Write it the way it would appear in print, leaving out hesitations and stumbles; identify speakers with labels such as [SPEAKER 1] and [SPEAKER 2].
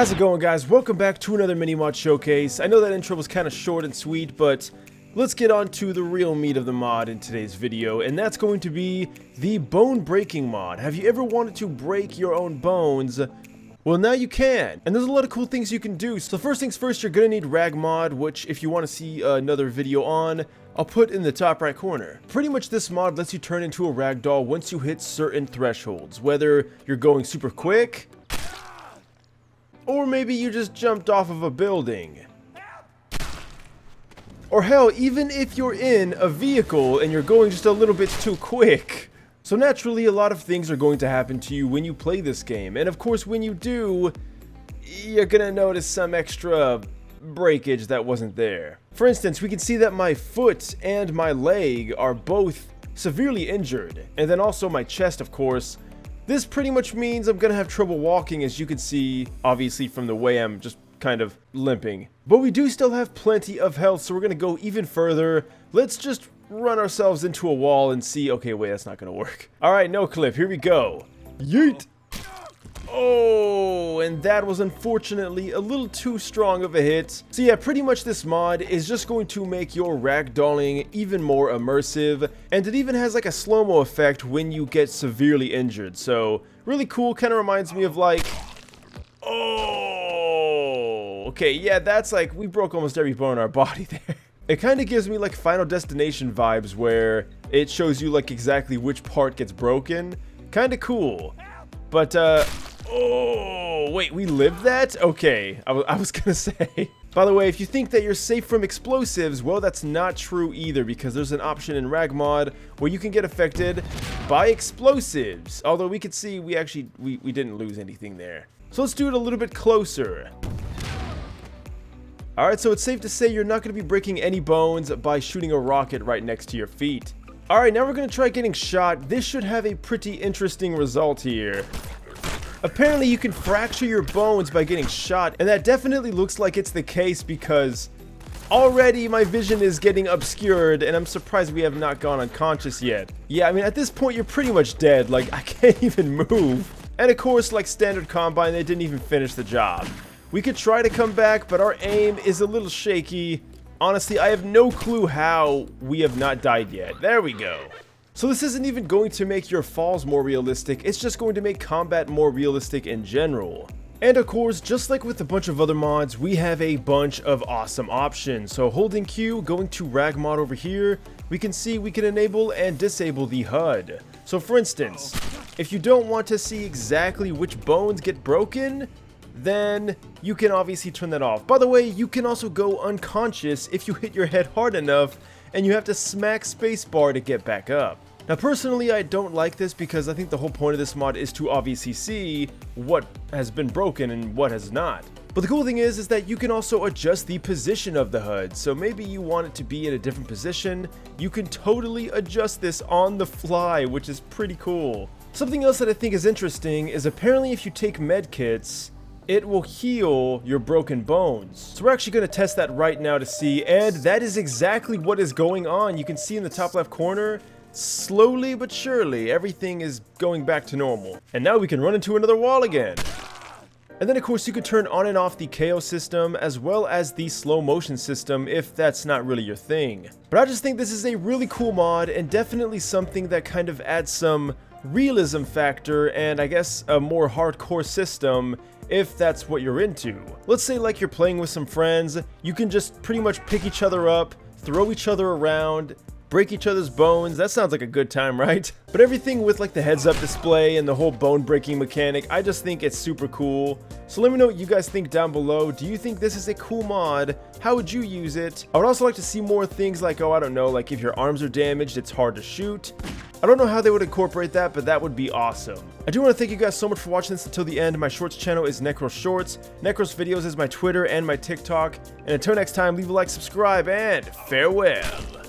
[SPEAKER 1] How's it going, guys? Welcome back to another mini mod showcase. I know that intro was kind of short and sweet, but let's get on to the real meat of the mod in today's video, and that's going to be the bone breaking mod. Have you ever wanted to break your own bones? Well, now you can, and there's a lot of cool things you can do. So first things first, you're gonna need rag mod, which if you want to see another video on, I'll put in the top right corner. Pretty much this mod lets you turn into a ragdoll once you hit certain thresholds, whether you're going super quick, or maybe you just jumped off of a building. Or hell, even if you're in a vehicle and you're going just a little bit too quick. So naturally, a lot of things are going to happen to you when you play this game. And of course, when you do, you're gonna notice some extra breakage that wasn't there. For instance, we can see that my foot and my leg are both severely injured. And then also my chest, of course. This pretty much means I'm gonna have trouble walking, as you can see, obviously from the way I'm just kind of limping. But we do still have plenty of health, so we're gonna go even further. Let's just run ourselves into a wall and see. Okay, wait, that's not gonna work. Alright, no clip, here we go. Yeet! Oh, and that was unfortunately a little too strong of a hit. So yeah, pretty much this mod is just going to make your ragdolling even more immersive, and it even has like a slow-mo effect when you get severely injured. So really cool, kind of reminds me of like, oh, okay, yeah, that's like, we broke almost every bone in our body there. It kind of gives me like Final Destination vibes, where it shows you like exactly which part gets broken. Kind of cool. But oh, wait, we lived that? Okay, I was gonna say. By the way, if you think that you're safe from explosives, well, that's not true either, because there's an option in rag mod where you can get affected by explosives. Although we could see we actually, we didn't lose anything there. So let's do it a little bit closer. Alright, so it's safe to say you're not going to be breaking any bones by shooting a rocket right next to your feet. Alright, now we're going to try getting shot. This should have a pretty interesting result here. Apparently you can fracture your bones by getting shot, and that definitely looks like it's the case, because already my vision is getting obscured, and I'm surprised we have not gone unconscious yet. Yeah, I mean, at this point you're pretty much dead. Like, I can't even move. And of course, like standard Combine, they didn't even finish the job. We could try to come back, but our aim is a little shaky. Honestly, I have no clue how we have not died yet. There we go. So this isn't even going to make your falls more realistic, it's just going to make combat more realistic in general. And of course, just like with a bunch of other mods, we have a bunch of awesome options. So holding Q, going to rag mod over here, we can see we can enable and disable the HUD. So for instance, if you don't want to see exactly which bones get broken, then you can obviously turn that off. By the way, you can also go unconscious if you hit your head hard enough and you have to smack spacebar to get back up. Now personally, I don't like this, because I think the whole point of this mod is to obviously see what has been broken and what has not. But the cool thing is that you can also adjust the position of the HUD. So maybe you want it to be in a different position, you can totally adjust this on the fly, which is pretty cool. Something else that I think is interesting is apparently if you take med kits, it will heal your broken bones. So we're actually going to test that right now to see, and that is exactly what is going on. You can see in the top left corner, slowly but surely, everything is going back to normal. And now we can run into another wall again. And then of course you can turn on and off the KO system, as well as the slow motion system if that's not really your thing. But I just think this is a really cool mod, and definitely something that kind of adds some realism factor, and I guess a more hardcore system if that's what you're into. Let's say like you're playing with some friends, you can just pretty much pick each other up, throw each other around, break each other's bones. That sounds like a good time, right? But everything with like the heads up display and the whole bone breaking mechanic, I just think it's super cool. So let me know what you guys think down below. Do you think this is a cool mod? How would you use it? I would also like to see more things like, oh, I don't know, like if your arms are damaged, it's hard to shoot. I don't know how they would incorporate that, but that would be awesome. I do want to thank you guys so much for watching this until the end. My shorts channel is Necros Shorts. NecrosVideos is my Twitter and my TikTok. And until next time, leave a like, subscribe, and farewell.